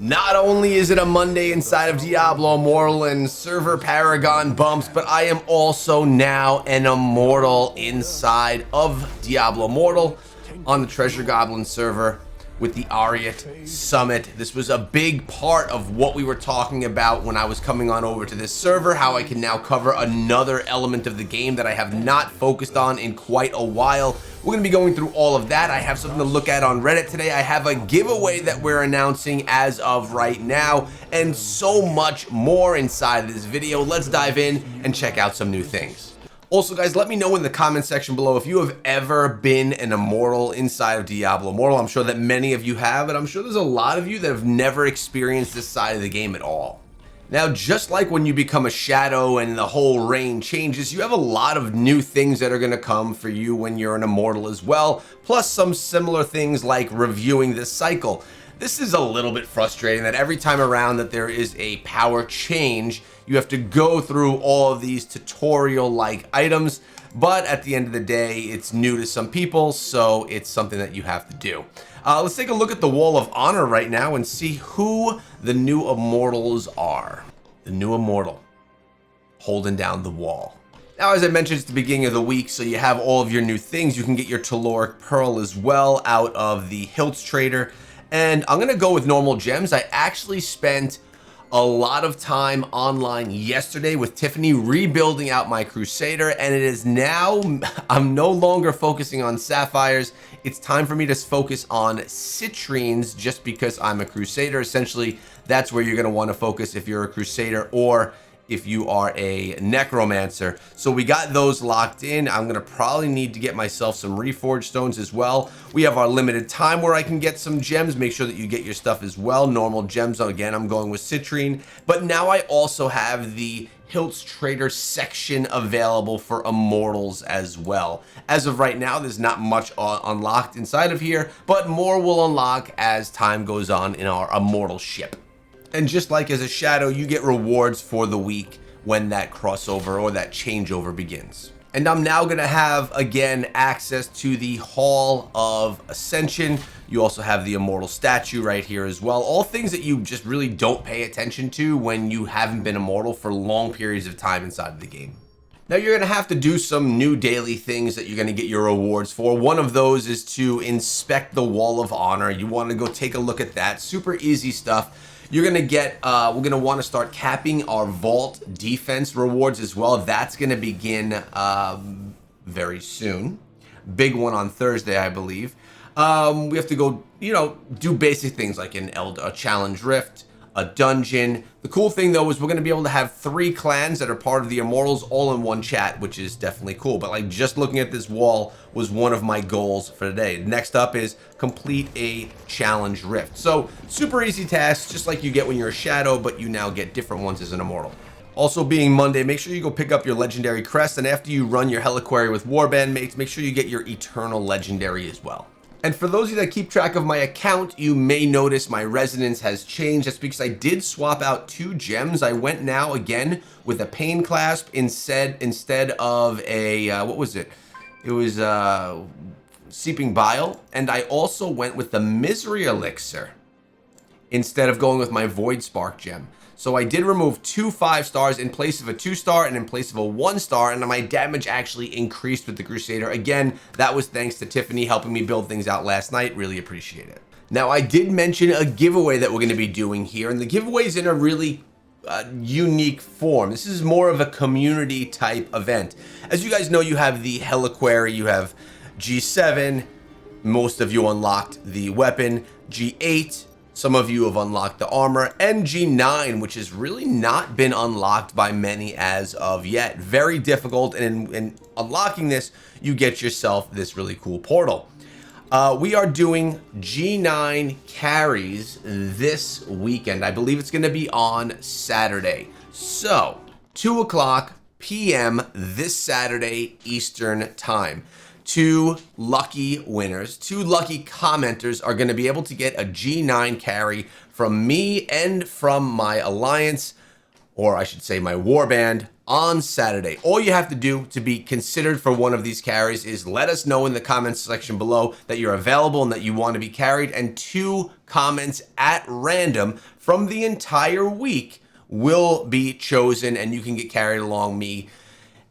Not only is it a Monday inside of Diablo Immortal and server Paragon bumps, but I am also now an Immortal inside of Diablo Immortal on the Treasure Goblin server with the Ariat Summit. This was a big part of what we were talking about when I was coming on over to this server, how I can now cover another element of the game that I have not focused on in quite a while. We're going to be going through all of that. I have something to look at on Reddit today. I have a giveaway that we're announcing as of right now, and so much more inside of this video. Let's dive in and check out some new things. Also, guys, let me know in the comment section below if you have ever been an Immortal inside of Diablo Immortal. I'm sure that many of you have, and I'm sure there's a lot of you that have never experienced this side of the game at all. Now, just like when you become a Shadow and the whole reign changes, you have a lot of new things that are going to come for you when you're an Immortal as well, plus some similar things like reviewing this cycle. This is a little bit frustrating that every time around that there is a power change, you have to go through all of these tutorial-like items, but at the end of the day, it's new to some people, so it's something that you have to do. Let's take a look at the Wall of Honor right now and see who the new Immortals are. The new Immortal, holding down the wall. Now, as I mentioned, it's the beginning of the week, so you have all of your new things. You can get your Telluric Pearl as well out of the Hilts Trader, and I'm gonna go with normal gems. I actually spent a lot of time online yesterday with Tiffany rebuilding out my Crusader, and it is now, I'm no longer focusing on Sapphires. It's time for me to focus on Citrines just because I'm a Crusader. Essentially, that's where you're going to want to focus if you're a Crusader or if you are a Necromancer. So we got those locked in. I'm going to probably need to get myself some Reforged Stones as well. We have our limited time where I can get some gems. Make sure that you get your stuff as well. Normal gems, again, I'm going with Citrine. But now I also have the Hilts Trader section available for Immortals as well. As of right now, there's not much unlocked inside of here, but more will unlock as time goes on in our Immortal ship. And just like as a Shadow, you get rewards for the week when that crossover or that changeover begins. And I'm now going to have, again, access to the Hall of Ascension. You also have the Immortal statue right here as well. All things that you just really don't pay attention to when you haven't been Immortal for long periods of time inside of the game. Now, you're going to have to do some new daily things that you're going to get your rewards for. One of those is to inspect the Wall of Honor. You want to go take a look at that. Super easy stuff. You're going to get, we're going to want to start capping our vault defense rewards as well. That's going to begin very soon. Big one on Thursday, I believe. We have to go, do basic things like a challenge rift, a dungeon. The cool thing though is we're going to be able to have 3 clans that are part of the Immortals all in one chat, which is definitely cool. But like just looking at this wall was one of my goals for today. Next up is complete a challenge rift. So super easy tasks, just like you get when you're a Shadow, but you now get different ones as an Immortal. Also being Monday, make sure you go pick up your legendary crest, and after you run your Heliquary with Warband mates, make sure you get your Eternal Legendary as well. And for those of you that keep track of my account, you may notice my resonance has changed. That's because I did swap out 2 gems. I went now again with a Pain Clasp instead of a, what was it? It was Seeping Bile. And I also went with the Misery Elixir instead of going with my Void Spark gem. So I did remove 2 5-stars in place of a 2-star and in place of a 1-star, and my damage actually increased with the Crusader. Again, that was thanks to Tiffany helping me build things out last night. Really appreciate it. Now, I did mention a giveaway that we're going to be doing here, and the giveaway is in a really unique form. This is more of a community type event. As you guys know, you have the Heliquary, you have G7, most of you unlocked the weapon, G8, some of you have unlocked the armor, and G9, which has really not been unlocked by many as of yet. Very difficult, and in unlocking this, you get yourself this really cool portal. We are doing G9 carries this weekend. I believe it's going to be on Saturday. So, 2 o'clock p.m. this Saturday Eastern Time. 2 lucky winners, 2 lucky commenters are going to be able to get a G9 carry from me and from my alliance. or I should say my warband, on Saturday. All you have to do to be considered for one of these carries is let us know in the comments section below that you're available and that you want to be carried, and 2 comments at random from the entire week will be chosen, and you can get carried along me,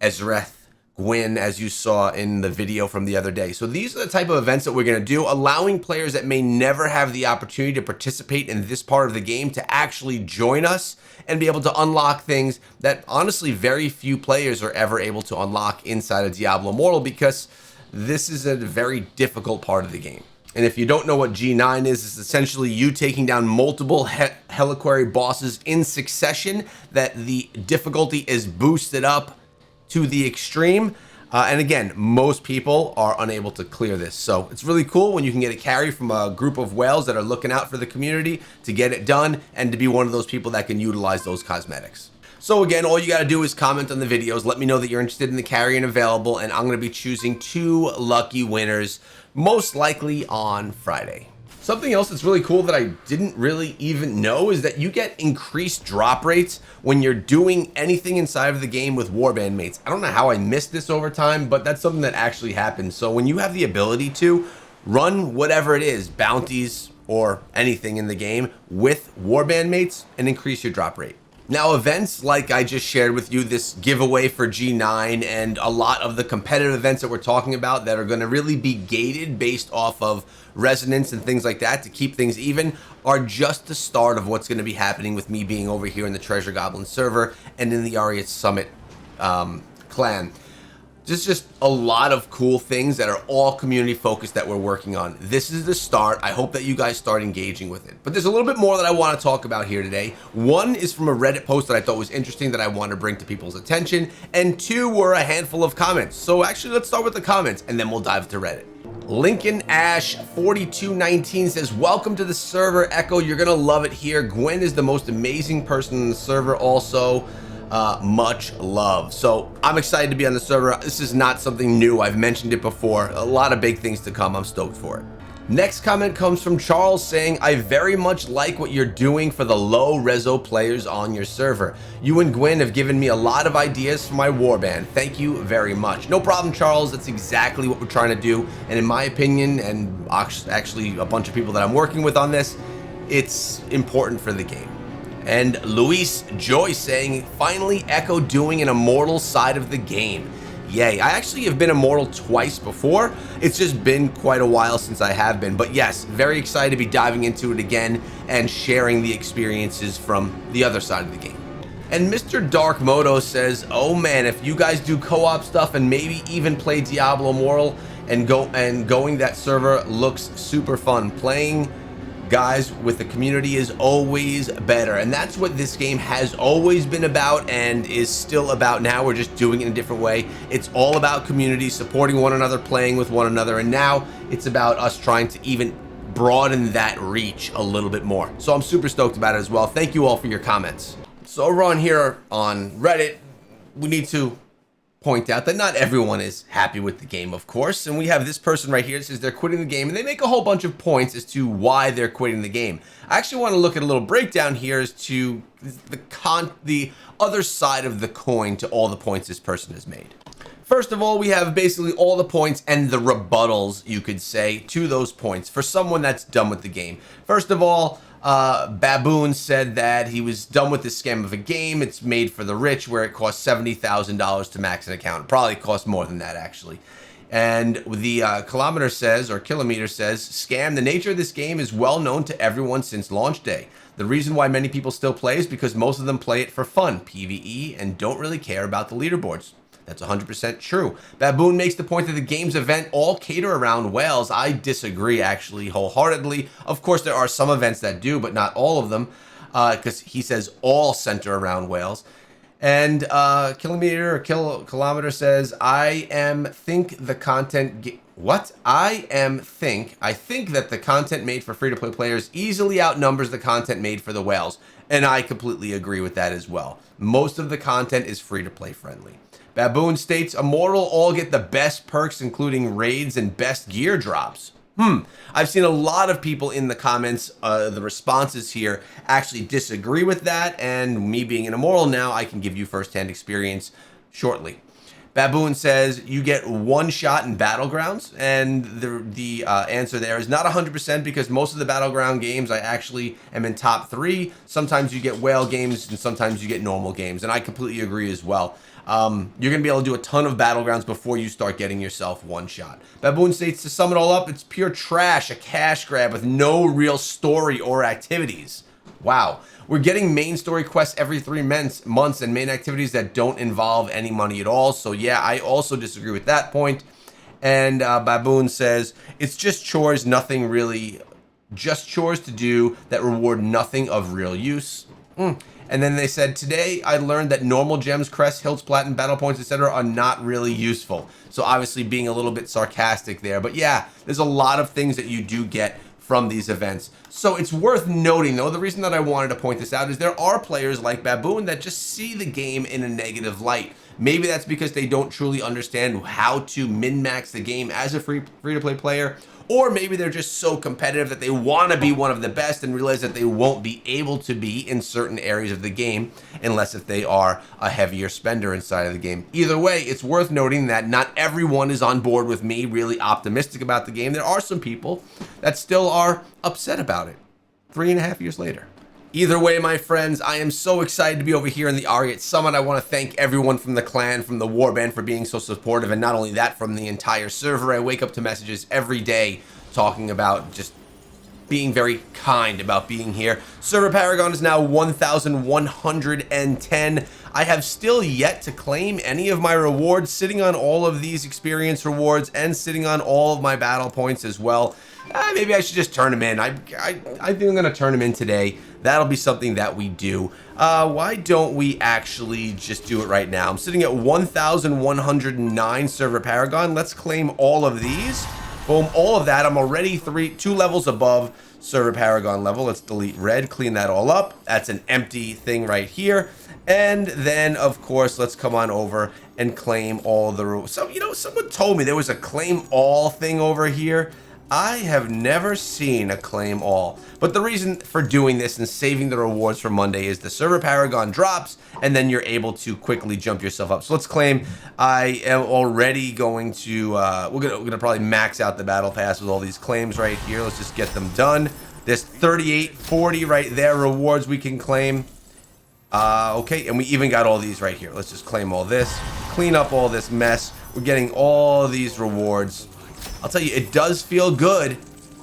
Ezreth, Gwyn, as you saw in the video from the other day. So these are the type of events that we're going to do, allowing players that may never have the opportunity to participate in this part of the game to actually join us and be able to unlock things that honestly very few players are ever able to unlock inside of Diablo Immortal, because this is a very difficult part of the game. And if you don't know what G9 is, it's essentially you taking down multiple Heliquary bosses in succession, that the difficulty is boosted up to the extreme. And again, most people are unable to clear this. So it's really cool when you can get a carry from a group of whales that are looking out for the community to get it done, and to be one of those people that can utilize those cosmetics. So again, all you got to do is comment on the videos, let me know that you're interested in the carry and available, and I'm going to be choosing 2 lucky winners, most likely on Friday. Something else that's really cool that I didn't really even know is that you get increased drop rates when you're doing anything inside of the game with warband mates. I don't know how I missed this over time, but that's something that actually happens. So when you have the ability to run whatever it is, bounties or anything in the game with warband mates, and increase your drop rate. Now, events like I just shared with you, this giveaway for G9, and a lot of the competitive events that we're talking about that are going to really be gated based off of resonance and things like that to keep things even, are just the start of what's going to be happening with me being over here in the Treasure Goblin server and in the Ariat Summit clan. Just a lot of cool things that are all community focused that we're working on. This is the start. I hope that you guys start engaging with it. But there's a little bit more that I want to talk about here today. 1 is from a Reddit post that I thought was interesting that I want to bring to people's attention, and 2 were a handful of comments. So actually, let's start with the comments and then we'll dive to Reddit. Lincoln Ash 4219 says, welcome to the server, Echo. You're gonna love it here. Gwen is the most amazing person in the server also. Much love. So I'm excited to be on the server. This is not something new. I've mentioned it before. A lot of big things to come. I'm stoked for it. Next comment comes from Charles saying, I very much like what you're doing for the low reso players on your server. You and Gwen have given me a lot of ideas for my warband. Thank you very much. No problem, Charles. That's exactly what we're trying to do. And in my opinion, and actually a bunch of people that I'm working with on this, it's important for the game. And Luis Joy saying, finally Echo doing an immortal side of the game. Yay. I actually have been immortal twice before. It's just been quite a while since I have been. But yes, very excited to be diving into it again and sharing the experiences from the other side of the game. And Mr. Dark Moto says, oh man, if you guys do co-op stuff and maybe even play Diablo Immortal and going that server looks super fun. Playing guys with the community is always better, and that's what this game has always been about and is still about now. We're just doing it in a different way. It's all about community, supporting one another, playing with one another, and now it's about us trying to even broaden that reach a little bit more. So I'm super stoked about it as well. Thank you all for your comments. So over on here on Reddit, we need to point out that not everyone is happy with the game, of course, and we have this person right here that says they're quitting the game, and they make a whole bunch of points as to why they're quitting the game. I actually want to look at a little breakdown here as to the other side of the coin to all the points this person has made. First of all, we have basically all the points and the rebuttals, you could say, to those points for someone that's done with the game. First of all, Baboon said that he was done with this scam of a game. It's made for the rich, where it costs $70,000 to max an account. It probably costs more than that, actually. And the Kilometer says, scam, the nature of this game is well known to everyone since launch day. The reason why many people still play is because most of them play it for fun, PvE, and don't really care about the leaderboards. That's 100% true. Baboon makes the point that the game's event all cater around whales. I disagree, actually, wholeheartedly. Of course, there are some events that do, but not all of them, because he says all center around whales. And Kilometer says, I think that the content made for free-to-play players easily outnumbers the content made for the whales. And I completely agree with that as well. Most of the content is free-to-play friendly. Baboon states, Immortal all get the best perks, including raids and best gear drops. I've seen a lot of people in the comments, the responses here, actually disagree with that, and me being an immortal now, I can give you firsthand experience shortly. Baboon says you get one shot in Battlegrounds, and the answer there is not 100% because most of the Battleground games I actually am in top 3. Sometimes you get whale games and sometimes you get normal games, and I completely agree as well. You're going to be able to do a ton of Battlegrounds before you start getting yourself one shot. Baboon states, to sum it all up, it's pure trash, a cash grab with no real story or activities. Wow. We're getting main story quests every 3 months and main activities that don't involve any money at all. So yeah, I also disagree with that point. And Baboon says, it's just chores, nothing really, just chores to do that reward nothing of real use. And then they said, today I learned that normal gems, crests, hilts, platinum, battle points, etc. are not really useful. So obviously being a little bit sarcastic there. But yeah, there's a lot of things that you do get from these events. So it's worth noting, though, the reason that I wanted to point this out is there are players like Baboon that just see the game in a negative light. Maybe that's because they don't truly understand how to min-max the game as a free-to-play player, or maybe they're just so competitive that they want to be one of the best and realize that they won't be able to be in certain areas of the game unless if they are a heavier spender inside of the game. Either way, it's worth noting that not everyone is on board with me, really optimistic about the game. There are some people that still are upset about it 3.5 years later. Either way, my friends, I am so excited to be over here in the Ariat Summit. I want to thank everyone from the clan, from the Warband for being so supportive, and not only that, from the entire server. I wake up to messages every day talking about just being very kind about being here. Server Paragon is now 1,110. I have still yet to claim any of my rewards, sitting on all of these experience rewards and sitting on all of my battle points as well. Maybe I should just turn them in. I think I'm going to turn them in today. That'll be something that we do. Why don't we actually just do it right now? I'm sitting at 1,109 Server Paragon. Let's claim all of these. Boom, all of that. I'm already 2 levels above Server Paragon level. Let's delete red, clean that all up. That's an empty thing right here. And then, of course, let's come on over and claim all the... So, you know, someone told me there was a claim all thing over here. I have never seen a claim all, but the reason for doing this and saving the rewards for Monday is the Server Paragon drops and then you're able to quickly jump yourself up. So let's claim. I am already going to, we're gonna probably max out the battle pass with all these claims right here. Let's just get them done. There's 3840 right there rewards we can claim. Okay, and we even got all these right here. Let's just claim all this, clean up all this mess. We're getting all these rewards. I'll tell you, it does feel good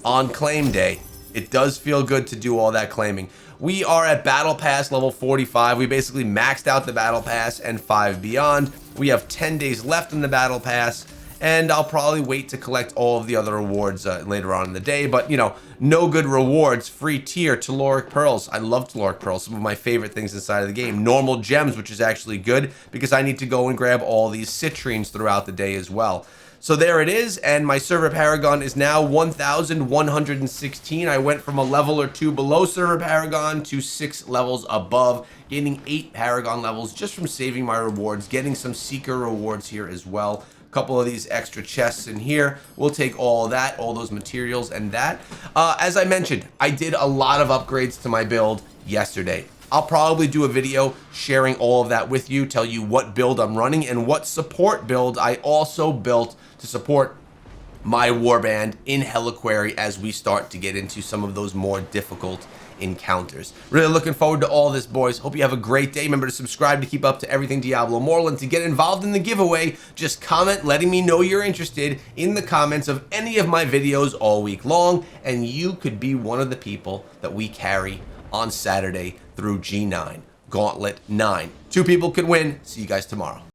on claim day. It does feel good to do all that claiming. We are at Battle Pass level 45. We basically maxed out the Battle Pass and 5 beyond. We have 10 days left in the Battle Pass, and I'll probably wait to collect all of the other rewards later on in the day. But, you know, no good rewards. Free tier, Telluric Pearls. I love Telluric Pearls, some of my favorite things inside of the game. Normal gems, which is actually good because I need to go and grab all these citrines throughout the day as well. So there it is, and my Server Paragon is now 1,116. I went from a level or 2 below Server Paragon to 6 levels above, gaining 8 Paragon levels just from saving my rewards, getting some Seeker rewards here as well. A couple of these extra chests in here. We'll take all that, all those materials and that. As I mentioned, I did a lot of upgrades to my build yesterday. I'll probably do a video sharing all of that with you, tell you what build I'm running and what support build I also built to support my warband in Helliquary as we start to get into some of those more difficult encounters. Really looking forward to all this, boys. Hope you have a great day. Remember to subscribe to keep up to everything Diablo Immortal, and to get involved in the giveaway, just comment letting me know you're interested in the comments of any of my videos all week long, and you could be one of the people that we carry on Saturday through G9. Gauntlet 9. 2 people could win. See you guys tomorrow.